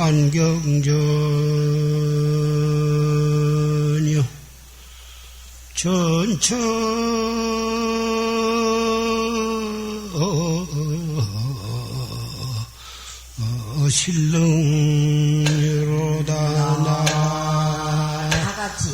만경전이요 전처 신릉로다 다 같이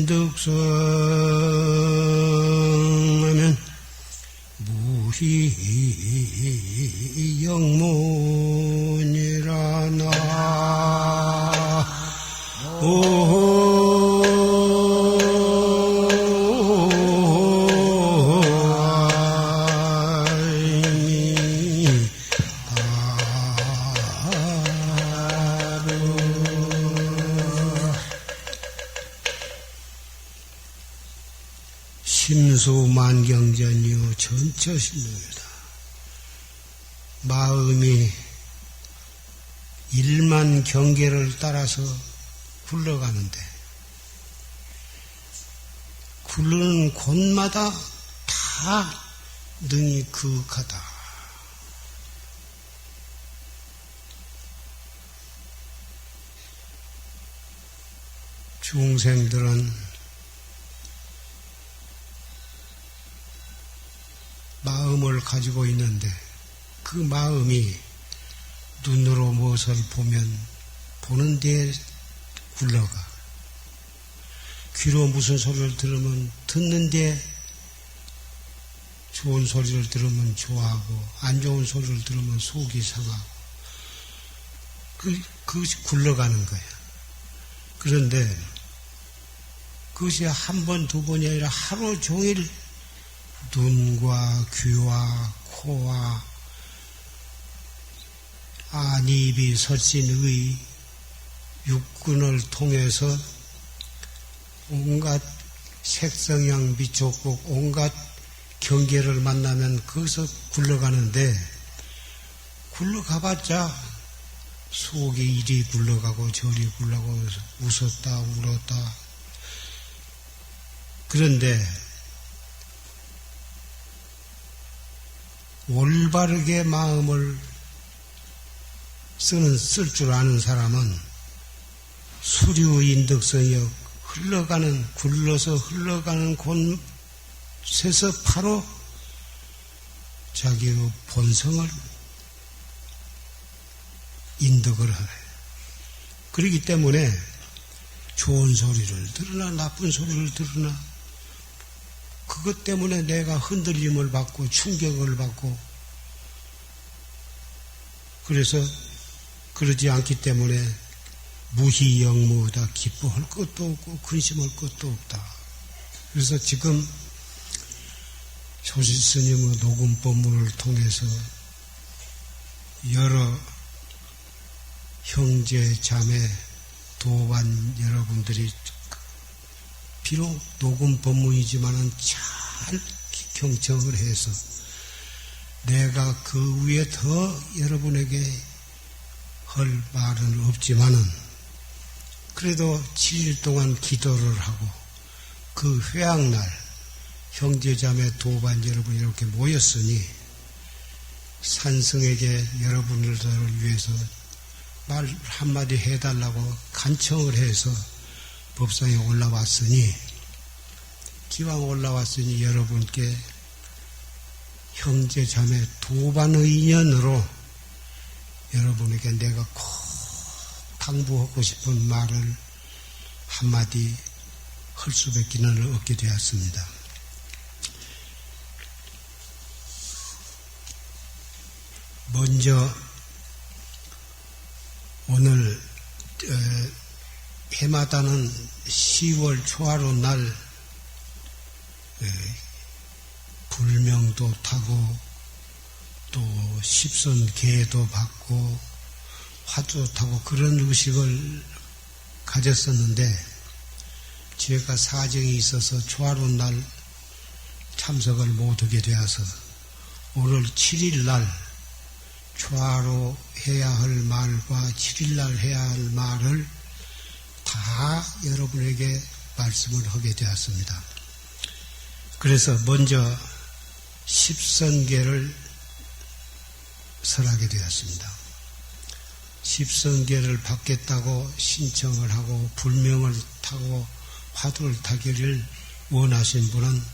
인덕성하면 무희 영문이라 나 심수만경전이요 전처신명이다. 마음이 일만 경계를 따라서 굴러가는데 굴르는 곳마다 다 능히 그윽하다. 중생들은 마음을 가지고 있는데 그 마음이 눈으로 무엇을 보면 보는 데에 굴러가. 귀로 무슨 소리를 들으면 듣는 데 좋은 소리를 들으면 좋아하고 안 좋은 소리를 들으면 속이 상하고 그것이 굴러가는 거야. 그런데 그것이 한 번, 두 번이 아니라 하루 종일 눈과 귀와 코와 안, 입이 설신의 육군을 통해서 온갖 색성향 미촉국 온갖 경계를 만나면 거기서 굴러가는데 굴러가봤자 속에 이리 굴러가고 저리 굴러가고 웃었다 울었다. 그런데 올바르게 마음을 쓸 줄 아는 사람은 수류인덕성이여 굴러서 흘러가는 곳에서 바로 자기의 본성을 인덕을 하네. 그렇기 때문에 좋은 소리를 들으나 나쁜 소리를 들으나 그것 때문에 내가 흔들림을 받고 충격을 받고 그래서 그러지 않기 때문에 무희영무다. 기뻐할 것도 없고 근심할 것도 없다. 그래서 지금 조실스님의 녹음법문을 통해서 여러 형제 자매 도반 여러분들이 비록 녹음 법문이지만은 잘 경청을 해서 내가 그 위에 더 여러분에게 할 말은 없지만은 그래도 7일 동안 기도를 하고 그 회양날 형제자매 도반 여러분 이렇게 모였으니 산성에게 여러분들을 위해서 말 한마디 해달라고 간청을 해서 법상에 올라왔으니 기왕 올라왔으니 여러분께 형제자매 도반의 인연으로 여러분에게 내가 꼭 당부하고 싶은 말을 한마디 할 수밖에는 없게 되었습니다. 먼저 오늘 해마다는 10월 초하루 날 불명도 타고 또 십선계도 받고 화두 타고 그런 의식을 가졌었는데 제가 사정이 있어서 초하루 날 참석을 못하게 되어서 오늘 7일 날 초하루 해야 할 말과 7일 날 해야 할 말을 다 여러분에게 말씀을 하게 되었습니다. 그래서 먼저 십선계를 설하게 되었습니다. 십선계를 받겠다고 신청을 하고 불명을 타고 화두를 타기를 원하신 분은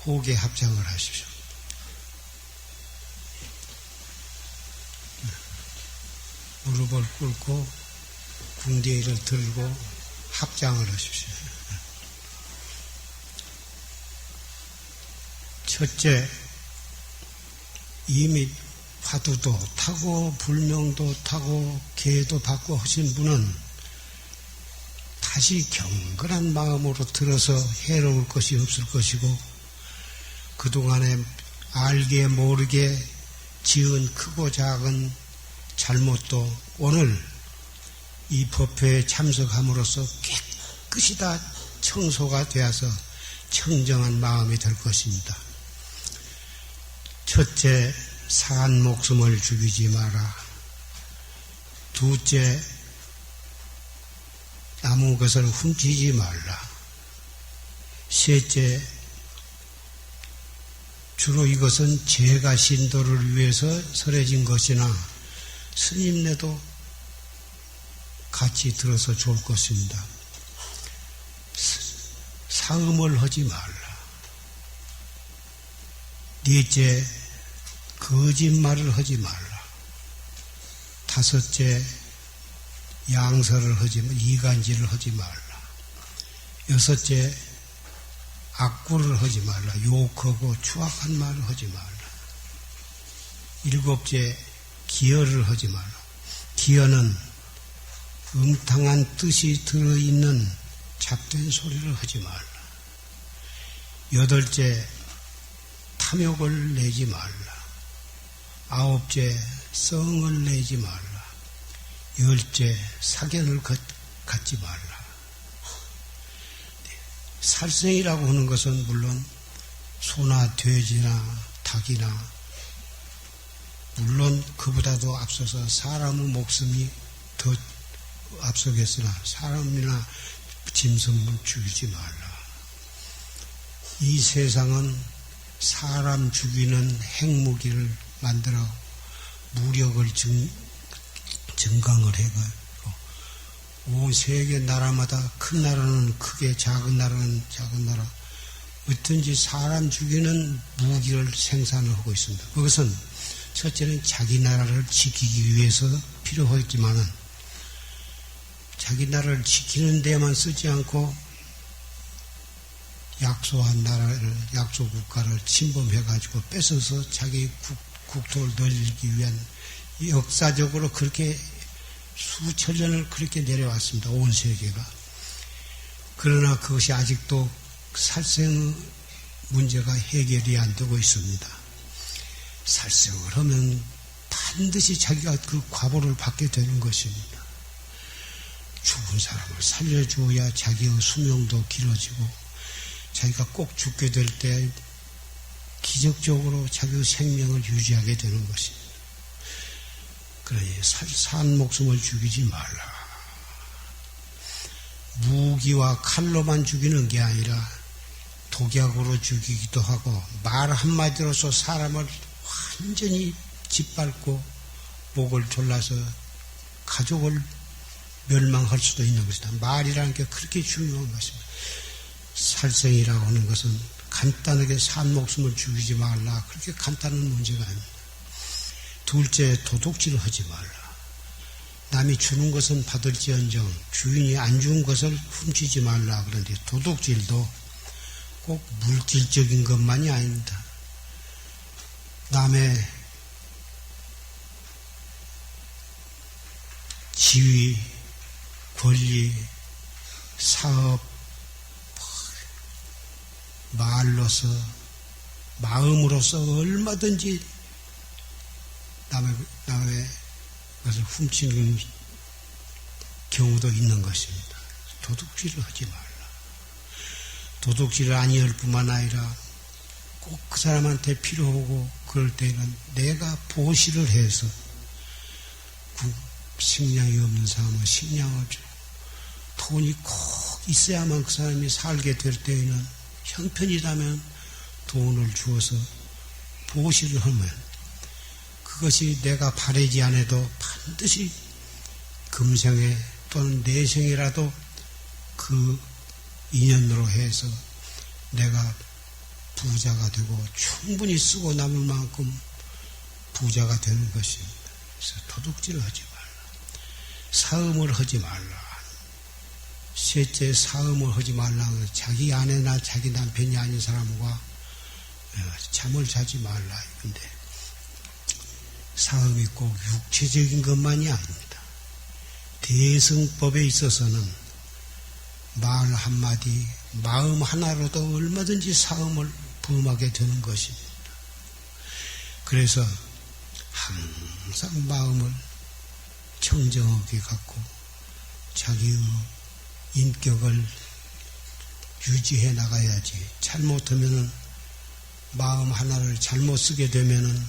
호계 합장을 하십시오. 무릎을 꿇고 궁디를 들고 합장을 하십시오. 첫째, 이미 화두도 타고 불명도 타고 계도 받고 하신 분은 다시 경건한 마음으로 들어서 해로울 것이 없을 것이고 그동안에 알게 모르게 지은 크고 작은 잘못도 오늘 이 법회에 참석함으로써 깨끗이 다 청소가 되어서 청정한 마음이 될 것입니다. 첫째, 산 목숨을 죽이지 마라. 둘째, 남의 것을 훔치지 말라. 셋째, 주로 이것은 제가 신도를 위해서 설해진 것이나 스님네도 같이 들어서 좋을 것입니다. 사음을 하지 말라. 넷째, 거짓말을 하지 말라. 다섯째, 양설을 하지 말라. 이간질을 하지 말라. 여섯째, 악구를 하지 말라. 욕하고 추악한 말을 하지 말라. 일곱째, 기여를 하지 말라. 기여는 음탕한 뜻이 들어있는 잡된 소리를 하지 말라. 여덟째, 탐욕을 내지 말라. 아홉째, 성을 내지 말라. 열째, 사견을 갖지 말라. 살생이라고 하는 것은 물론 소나 돼지나 닭이나 물론 그보다도 앞서서 사람의 목숨이 더 앞서겠으나 사람이나 짐승을 죽이지 말라. 이 세상은 사람 죽이는 핵무기를 만들어 무력을 증강을 해가지고 온 세계 나라마다 큰 나라는 크게 작은 나라는 작은 나라 어떤지 사람 죽이는 무기를 생산을 하고 있습니다. 그것은 첫째는 자기 나라를 지키기 위해서 필요하지만은 자기 나라를 지키는 데만 쓰지 않고 약소한 나라를, 약소 국가를 침범해가지고 뺏어서 자기 국토를 늘리기 위한 역사적으로 그렇게 수천 년을 그렇게 내려왔습니다. 온 세계가. 그러나 그것이 아직도 살생의 문제가 해결이 안 되고 있습니다. 살생을 하면 반드시 자기가 그 과보를 받게 되는 것입니다. 죽은 사람을 살려줘야 자기의 수명도 길어지고 자기가 꼭 죽게 될 때 기적적으로 자기의 생명을 유지하게 되는 것입니다. 그러니 산 목숨을 죽이지 말라. 무기와 칼로만 죽이는 게 아니라 독약으로 죽이기도 하고 말 한마디로서 사람을 완전히 짓밟고 목을 졸라서 가족을 멸망할 수도 있는 것이다. 말이라는 게 그렇게 중요한 것입니다. 살생이라고 하는 것은 간단하게 산 목숨을 죽이지 말라. 그렇게 간단한 문제가 아닙니다. 둘째, 도둑질을 하지 말라. 남이 주는 것은 받을지언정 주인이 안 준 것을 훔치지 말라. 그런데 도둑질도 꼭 물질적인 것만이 아닙니다. 남의 지위, 권리, 사업, 말로서, 마음으로서 얼마든지 남의 것을 훔치는 경우도 있는 것입니다. 도둑질을 하지 말라. 도둑질을 아니할 뿐만 아니라 꼭 그 사람한테 필요하고 그럴 때는 내가 보시를 해서 식량이 없는 사람은 식량을 주고 돈이 꼭 있어야만 그 사람이 살게 될 때에는 형편이라면 돈을 주어서 보시를 하면 그것이 내가 바라지 않아도 반드시 금생에 또는 내생이라도 그 인연으로 해서 내가 부자가 되고 충분히 쓰고 남을 만큼 부자가 되는 것입니다. 그래서 도둑질을 하지 말라. 사음을 하지 말라. 셋째, 사음을 하지 말라. 자기 아내나 자기 남편이 아닌 사람과 잠을 자지 말라. 근데 사음이 꼭 육체적인 것만이 아닙니다. 대승법에 있어서는 말 한마디, 마음 하나로도 얼마든지 사음을 범하게 되는 것입니다. 그래서 항상 마음을 청정하게 갖고 자기의 인격을 유지해 나가야지. 잘못하면은 마음 하나를 잘못 쓰게 되면은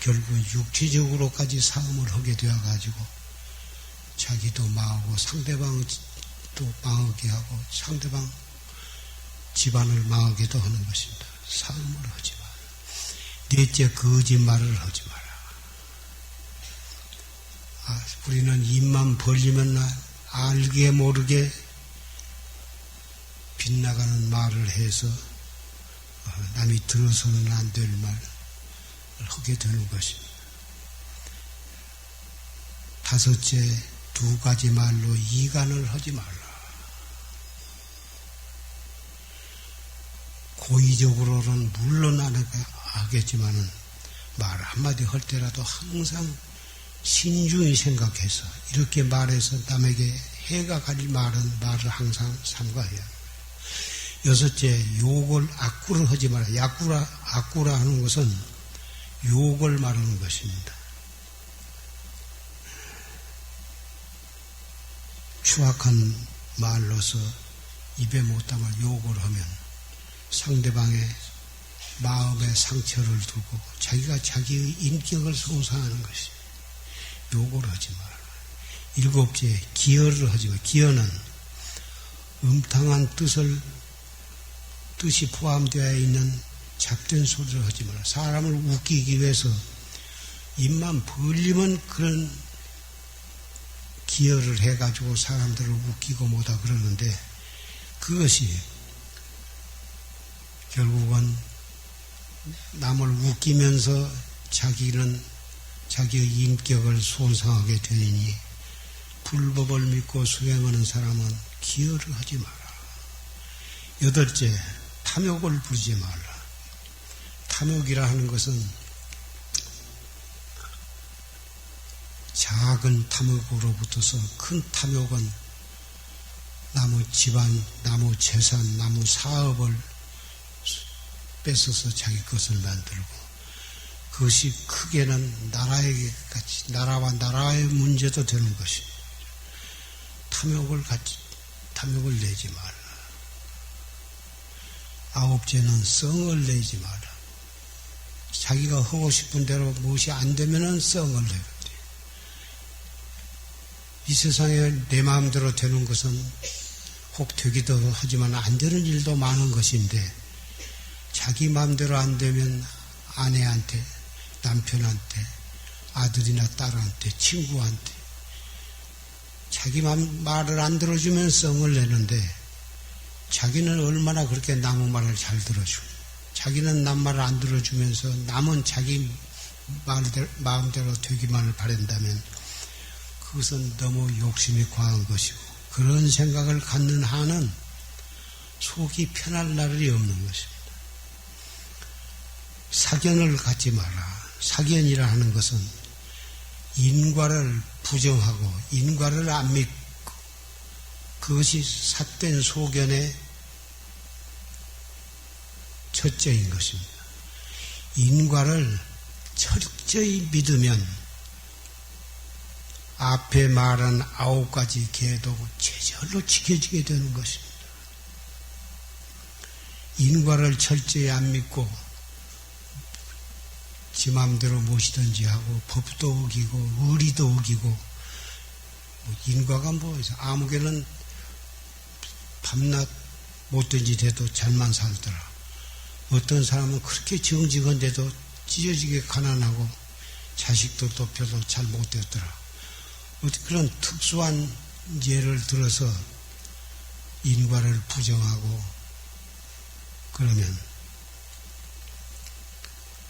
결국 육체적으로까지 사음을 하게 되어가지고 자기도 망하고 상대방도 망하게 하고 상대방 집안을 망하게도 하는 것입니다. 사음을 하지 마라. 넷째, 거짓말을 하지 마라. 우리는 입만 벌리면 알게 모르게 빗나가는 말을 해서 남이 들어서는 안 될 말을 하게 되는 것입니다. 다섯째, 두 가지 말로 이간을 하지 말라. 고의적으로는 물론 안 하겠지만은 말 한마디 할 때라도 항상 신중히 생각해서 이렇게 말해서 남에게 해가 갈 말을 항상 삼가해야 합니다. 여섯째, 욕을 악구를 하지 마라. 악구라 하는 것은 욕을 말하는 것입니다. 추악한 말로서 입에 못 담아 욕을 하면 상대방의 마음에 상처를 두고 자기가 자기의 인격을 손상하는 것입니다. 욕을 하지 마라. 일곱째, 기여를 하지 마라. 기여는 음탕한 뜻이 포함되어 있는 잡된 소리를 하지 마라. 사람을 웃기기 위해서 입만 벌리면 그런 기여를 해가지고 사람들을 웃기고 뭐다 그러는데 그것이 결국은 남을 웃기면서 자기는 자기의 인격을 손상하게 되니 불법을 믿고 수행하는 사람은 기여를 하지 마라. 여덟째, 탐욕을 부리지 말라. 탐욕이라 하는 것은 작은 탐욕으로부터서 큰 탐욕은 남의 집안, 남의 재산, 남의 사업을 뺏어서 자기 것을 만들고 그것이 크게는 나라와 나라의 문제도 되는 것입니다. 탐욕을 내지 말라. 아홉째는 성을 내지 마라. 자기가 하고 싶은 대로 무엇이 안 되면은 성을 내야 돼. 이 세상에 내 마음대로 되는 것은 혹 되기도 하지만 안 되는 일도 많은 것인데 자기 마음대로 안 되면 아내한테, 남편한테, 아들이나 딸한테, 친구한테 자기 말을 안 들어주면 성을 내는데 자기는 얼마나 그렇게 남의 말을 잘 들어주고 자기는 남 말을 안 들어주면서 남은 자기 마음대로 되기만을 바란다면 그것은 너무 욕심이 과한 것이고 그런 생각을 갖는 한은 속이 편할 날이 없는 것입니다. 사견을 갖지 마라. 사견이라 하는 것은 인과를 부정하고 인과를 안 믿고 그것이 삿된 소견의 첫째인 것입니다. 인과를 철저히 믿으면 앞에 말한 9가지 계도 제절로 지켜지게 되는 것입니다. 인과를 철저히 안 믿고 지 맘대로 무엇이든지 하고 법도 어기고 의리도 어기고 인과가 뭐해서 아무개는 밤낮 못된 짓 해도 잘만 살더라. 어떤 사람은 그렇게 정직한데도 찢어지게 가난하고 자식들도 별로 잘 못되었더라. 어떻게 그런 특수한 예를 들어서 인과를 부정하고 그러면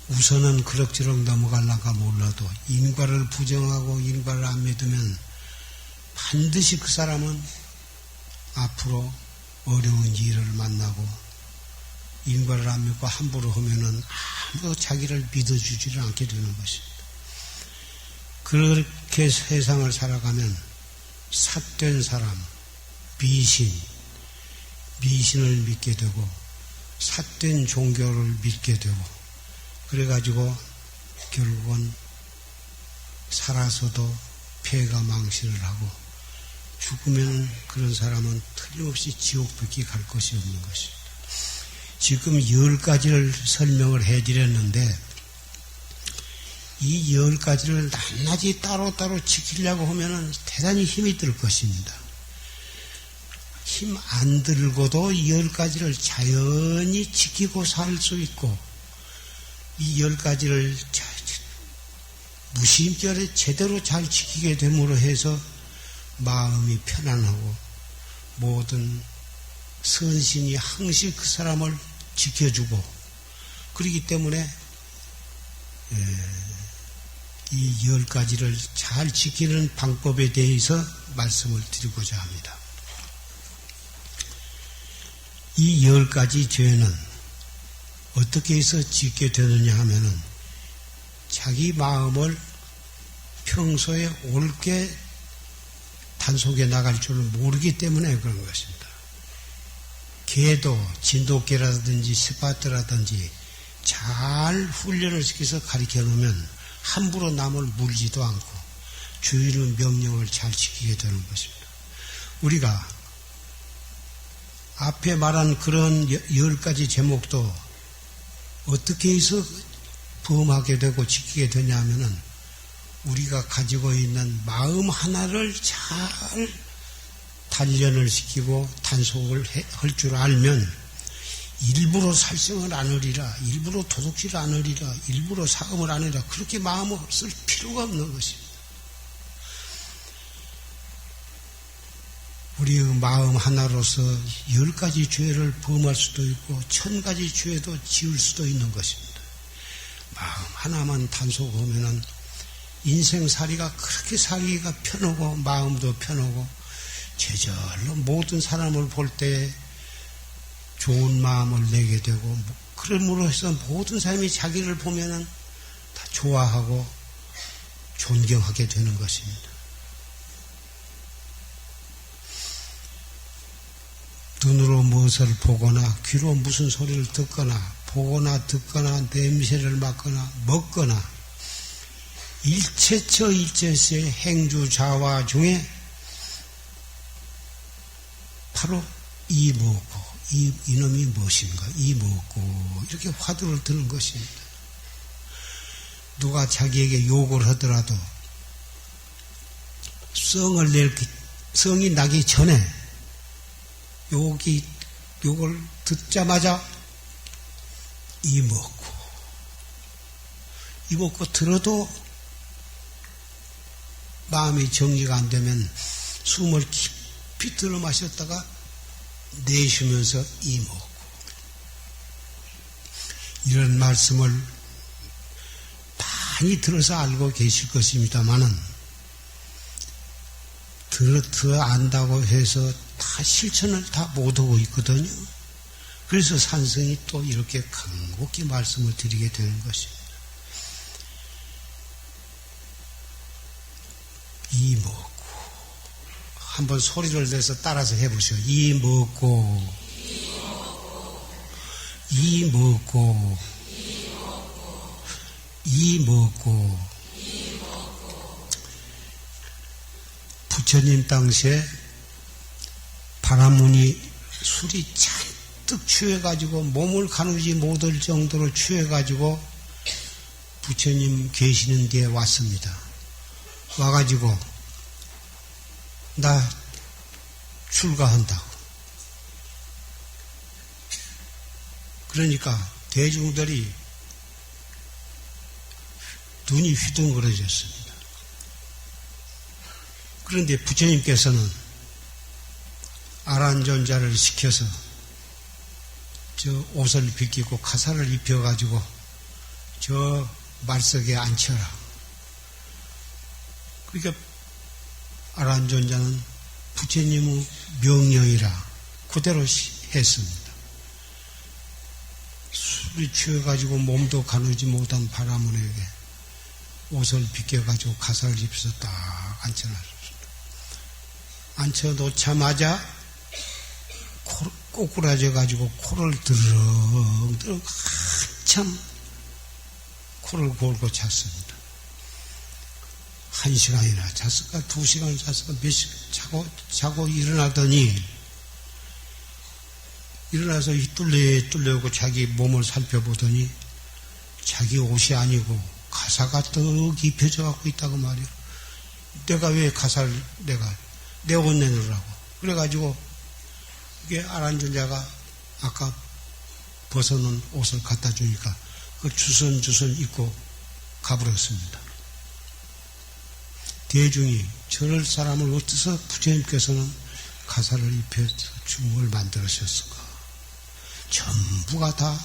우선은 그럭저럭 넘어갈란가 몰라도 인과를 부정하고 인과를 안 믿으면 반드시 그 사람은 앞으로 어려운 일을 만나고 인과를 안 믿고 함부로 하면은 아무도 자기를 믿어주지를 않게 되는 것입니다. 그렇게 세상을 살아가면 삿된 사람, 미신을 믿게 되고 삿된 종교를 믿게 되고 그래가지고 결국은 살아서도 폐가 망신을 하고 죽으면 그런 사람은 틀림없이 지옥밖에 갈 것이 없는 것입니다. 지금 10가지를 설명을 해드렸는데 이 10가지를 낱낱이 따로따로 지키려고 하면 대단히 힘이 들 것입니다. 힘 안 들고도 10가지를 자연히 지키고 살 수 있고 이 10가지를 무심결에 제대로 잘 지키게 됨으로 해서 마음이 편안하고 모든 선신이 항시 그 사람을 지켜주고 그렇기 때문에 이 10가지를 잘 지키는 방법에 대해서 말씀을 드리고자 합니다. 이 10가지 죄는 어떻게 해서 짓게 되느냐 하면은 자기 마음을 평소에 옳게 단속해 나갈 줄을 모르기 때문에 그런 것입니다. 개도 진돗개라든지 스파트라든지 잘 훈련을 시켜서 가르쳐 놓으면 함부로 남을 물지도 않고 주인의 명령을 잘 지키게 되는 것입니다. 우리가 앞에 말한 그런 10가지 제목도 어떻게 해서 범하게 되고 지키게 되냐 하면은 우리가 가지고 있는 마음 하나를 잘 단련을 시키고 단속을 할 줄 알면 일부러 살생을 안 하리라, 일부러 도둑질을 안 하리라, 일부러 사음을 안 하리라 그렇게 마음을 쓸 필요가 없는 것입니다. 우리의 마음 하나로서 10가지 죄를 범할 수도 있고 1000가지 죄도 지을 수도 있는 것입니다. 마음 하나만 단속하면은 인생살이가 그렇게 살기가 편하고 마음도 편하고 제절로 모든 사람을 볼 때 좋은 마음을 내게 되고 그러므로 해서 모든 사람이 자기를 보면은 다 좋아하고 존경하게 되는 것입니다. 눈으로 무엇을 보거나 귀로 무슨 소리를 듣거나 보거나 듣거나 냄새를 맡거나 먹거나 일체처 일체시의 행주자화 중에 바로 이 뭐고 이놈이 무엇인가 이 뭐고 이렇게 화두를 드는 것입니다. 누가 자기에게 욕을 하더라도 성이 나기 전에 욕을 듣자마자 이 먹고 들어도 마음이 정리가 안 되면 숨을 깊이 들어 마셨다가 내쉬면서 이 먹고 이런 말씀을 많이 들어서 알고 계실 것입니다만은 들어 안다고 해서 다 실천을 다 못하고 있거든요. 그래서 산성이 또 이렇게 간곡히 말씀을 드리게 되는 것입니다. 이 먹고 한번 소리를 내서 따라서 해보세요. 이 먹고 이 먹고 이 먹고 부처님 당시에 바라문이 술이 잔뜩 취해가지고 몸을 가누지 못할 정도로 취해가지고 부처님 계시는 데에 왔습니다. 와가지고 나 출가한다고. 그러니까 대중들이 눈이 휘둥그레졌습니다. 그런데 부처님께서는 아란존자를 시켜서 저 옷을 벗기고 가사를 입혀가지고 저 말석에 앉혀라. 그러니까 아란존자는 부처님의 명령이라 그대로 했습니다. 술이 취해가지고 몸도 가누지 못한 바라문에게 옷을 벗겨가지고 가사를 입혀서 딱 앉혀놨습니다. 앉혀놓자마자 꼬꾸라져가지고 코를 드렁드렁 한참 코를 골고 잤습니다. 1시간이나 잤을까 2시간 잤을까 몇 시간 자고 일어나더니 일어나서 뚫려고 자기 몸을 살펴보더니 자기 옷이 아니고 가사가 떡 입혀져 갖고 있다고 말이야. 내가 왜 가사를 내 옷 내놓으라고. 그래가지고 이게 아란존자가 아까 벗어놓은 옷을 갖다 주니까 그걸 주선주선 입고 가버렸습니다. 대중이 저럴 사람을 어째서 부처님께서는 가사를 입혀서 중을 만들으셨을까? 전부가 다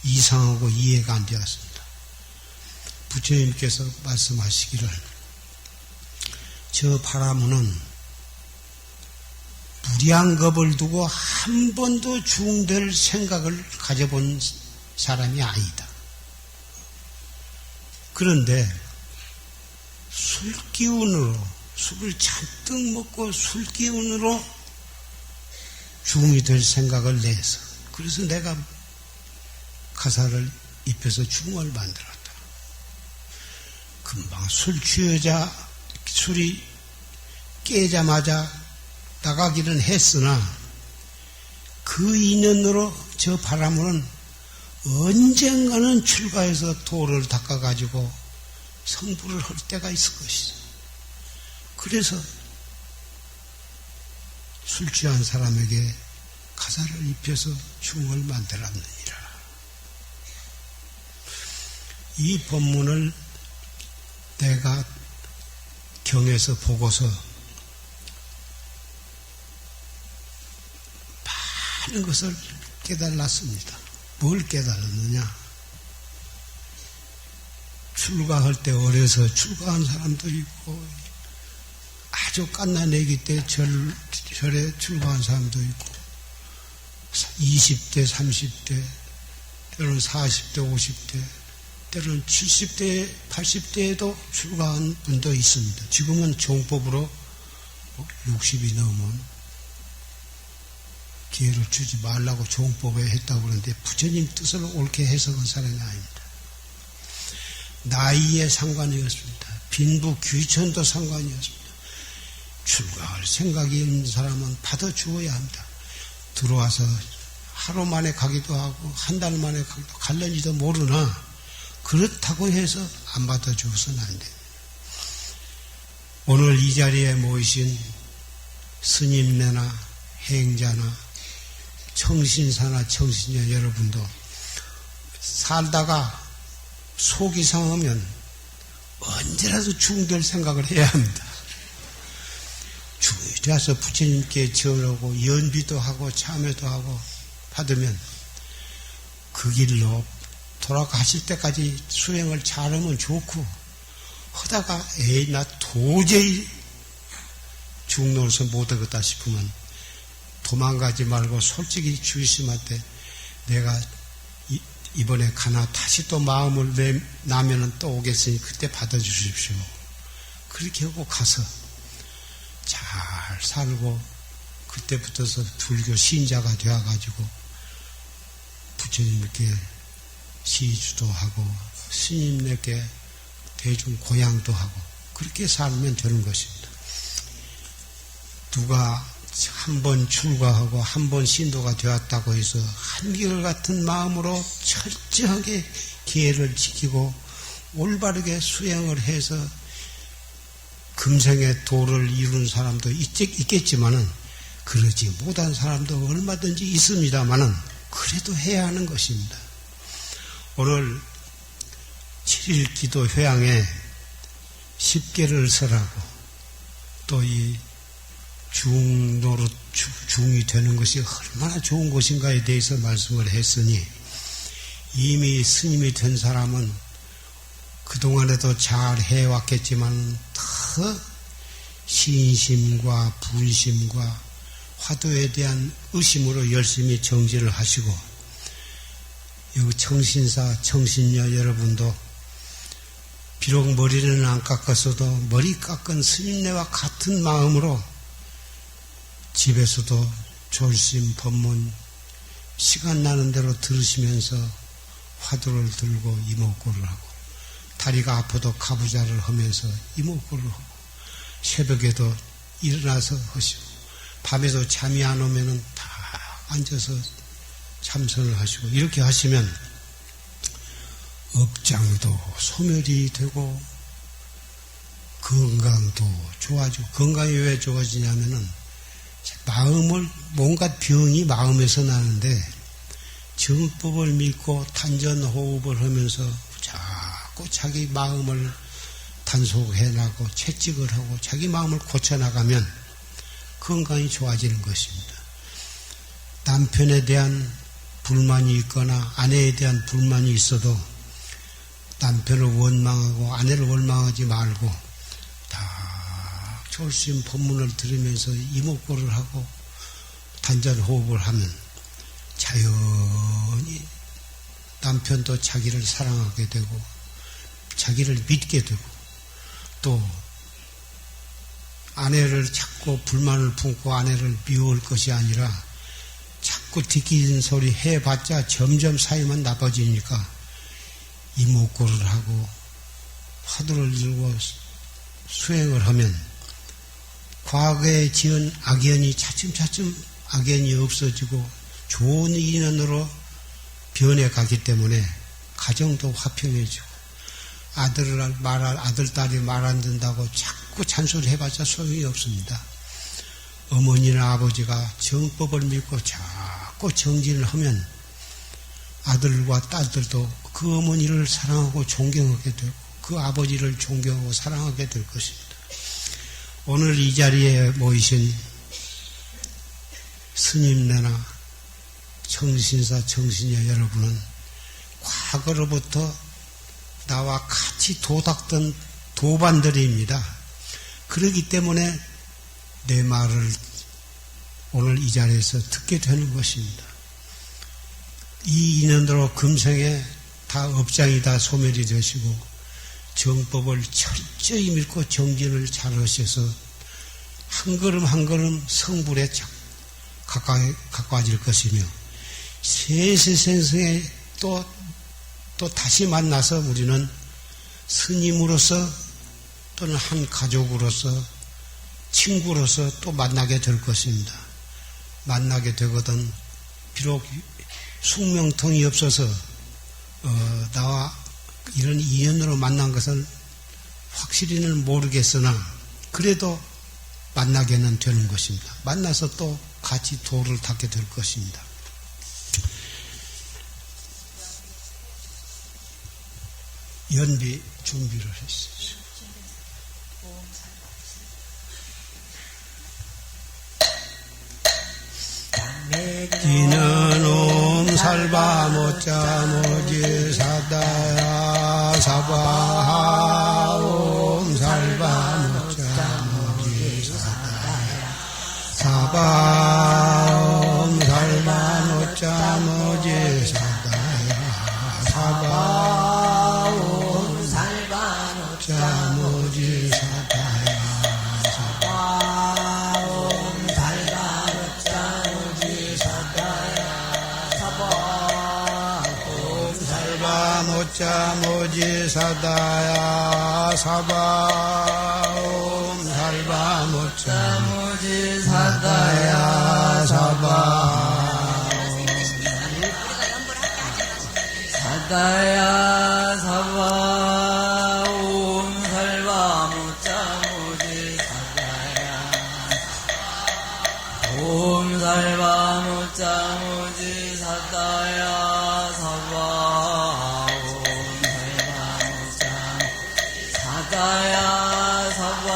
이상하고 이해가 안 되었습니다. 부처님께서 말씀하시기를 저 바라문은 무량겁을 두고 한 번도 중될 생각을 가져본 사람이 아니다. 그런데 술기운으로 술을 잔뜩 먹고 술기운으로 중이 될 생각을 내서 그래서 내가 가사를 입혀서 중을 만들었다. 금방 술 취하자 술이 깨자마자 나가기는 했으나 그 인연으로 저 바람은 언젠가는 출가해서 도를 닦아가지고 성불을 할 때가 있을 것이다. 그래서 술 취한 사람에게 가사를 입혀서 중을 만들었느니라. 이 법문을 내가 경에서 보고서 많은 것을 깨달았습니다. 뭘 깨달았느냐? 출가할 때 어려서 출가한 사람도 있고 아주 갓난애기 때 절에 출가한 사람도 있고 20대, 30대, 때로는 40대, 50대, 때로는 70대, 80대에도 출가한 분도 있습니다. 지금은 종법으로 60이 넘은 기회를 주지 말라고 종법에 했다고 그러는데 부처님 뜻을 옳게 해석한 사람이 아닙니다. 나이에 상관이 없습니다. 빈부 귀천도 상관이 없습니다. 출가할 생각이 있는 사람은 받아주어야 합니다. 들어와서 하루 만에 가기도 하고 한 달 만에 가기도 갈는지도 모르나 그렇다고 해서 안 받아주어서는 안 됩니다. 오늘 이 자리에 모이신 스님네나 행자나 청신사나 청신녀 여러분도 살다가 속이 상하면 언제라도 중될 생각을 해야 합니다. 중이 돼서 부처님께 절하고 연비도 하고 참여도 하고 받으면 그 길로 돌아가실 때까지 수행을 잘하면 좋고 하다가 에이 나 도저히 중노릇을 못하겠다 싶으면 도망가지 말고 솔직히 주의심한테 내가 이번에 가나 다시 또 마음을 나면은 또 오겠으니 그때 받아주십시오. 그렇게 하고 가서 잘 살고 그때부터서 불교 신자가 되어가지고 부처님께 시주도 하고 스님에게 대중 고향도 하고 그렇게 살면 되는 것입니다. 누가 한 번 출가하고 한 번 신도가 되었다고 해서 한결같은 마음으로 철저하게 기회를 지키고 올바르게 수행을 해서 금생의 도를 이룬 사람도 있겠지만은 그러지 못한 사람도 얼마든지 있습니다만은 그래도 해야 하는 것입니다. 오늘 7일 기도 회양에 10개를 설하고 또 이 중노릇 중이 되는 것이 얼마나 좋은 것인가에 대해서 말씀을 했으니 이미 스님이 된 사람은 그동안에도 잘 해왔겠지만 더 신심과 분심과 화두에 대한 의심으로 열심히 정진을 하시고 여기 청신사, 청신녀 여러분도 비록 머리는 안 깎았어도 머리 깎은 스님네와 같은 마음으로 집에서도 졸심, 법문 시간 나는 대로 들으시면서 화두를 들고 이목구를 하고 다리가 아파도 가부좌를 하면서 이목구를 하고 새벽에도 일어나서 하시고 밤에도 잠이 안 오면은 다 앉아서 참선을 하시고 이렇게 하시면 업장도 소멸이 되고 건강도 좋아지고 건강이 왜 좋아지냐면은 마음을 뭔가 병이 마음에서 나는데 정법을 믿고 탄전호흡을 하면서 자꾸 자기 마음을 단속해나고 채찍을 하고 자기 마음을 고쳐나가면 건강이 좋아지는 것입니다. 남편에 대한 불만이 있거나 아내에 대한 불만이 있어도 남편을 원망하고 아내를 원망하지 말고 졸심 법문을 들으면서 이목구를 하고 단전호흡을 하면 자연히 남편도 자기를 사랑하게 되고 자기를 믿게 되고 또 아내를 자꾸 불만을 품고 아내를 미워할 것이 아니라 자꾸 뒤끼는 소리 해봤자 점점 사이만 나빠지니까 이목구를 하고 화두를 들고 수행을 하면 과거에 지은 악연이 차츰차츰 악연이 없어지고 좋은 인연으로 변해가기 때문에 가정도 화평해지고 아들, 딸이 말 안 듣는다고 자꾸 잔소리 해봤자 소용이 없습니다. 어머니나 아버지가 정법을 믿고 자꾸 정진을 하면 아들과 딸들도 그 어머니를 사랑하고 존경하게 되고 그 아버지를 존경하고 사랑하게 될 것입니다. 오늘 이 자리에 모이신 스님네나 청신사, 청신녀 여러분은 과거로부터 나와 같이 도닦던 도반들입니다. 그렇기 때문에 내 말을 오늘 이 자리에서 듣게 되는 것입니다. 이 인연으로 금생에 다 업장이 다 소멸이 되시고 정법을 철저히 믿고 정진을 잘 하셔서 한 걸음 한 걸음 성불에 가까워질 것이며 세세생생에 또 다시 만나서 우리는 스님으로서 또는 한 가족으로서 친구로서 또 만나게 될 것입니다. 만나게 되거든 비록 숙명통이 없어서 나와 이런 인연으로 만난 것은 확실히는 모르겠으나 그래도 만나게는 되는 것입니다. 만나서 또 같이 도를 닦게 될 것입니다. 연비 준비를 했어요. 기는 옴살바 모짜 모지 사다야 사바 옴살바 모짜 모지 사다야 사바 옴살바 모짜 모지 사다야 사바 옴살바 모짜 모지 사다야 모짜 모지 사다야 사바 옴살바 모짜 모지 무지 사다야 사바 사다야 사바 옴 살바 무자 무지 사다야 옴 살바 무자 무지 사다야 사바 옴 살바 무자 사다야 사바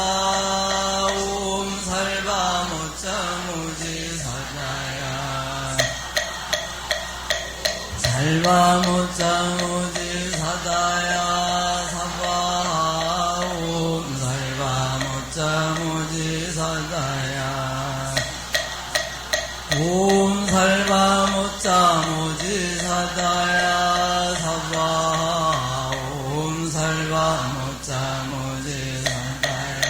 옴 살바 무자 무지 사다야 살바 무자 무지 사다야 사바 옴 살바 무자 무지 사다야 옴 살바 무자 무지 사다야 사바 옴 살바 무자 무지 사다야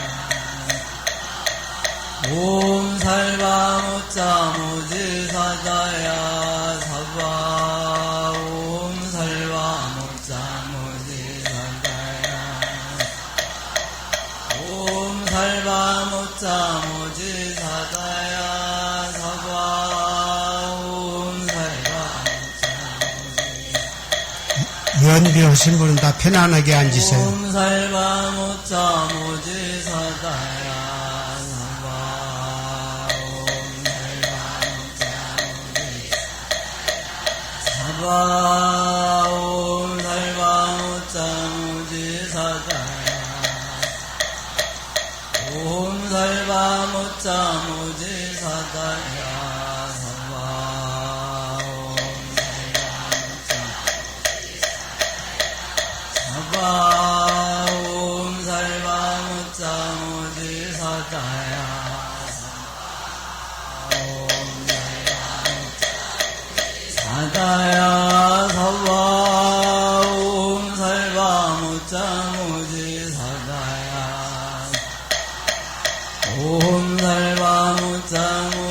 옴 살바 무자 무지 사다야 사바 옴 살바 무자 무지 사다야 옴 살바 무자 무지 사다야 사바 옴 살바 연비하신 분은 다 편안하게 앉으세요. 옴 살바 무자 무지 사다야 사바 옴 살바 무자 무지 사바 옴 살바 무자 무지 사다야 옴 살바 무자 무지 사다야 사바 옴 사바 옴 살바 무자 무지 사다야 사다야 사바 옴 살바 무자 무지 사다야 옴 살바 무자 무지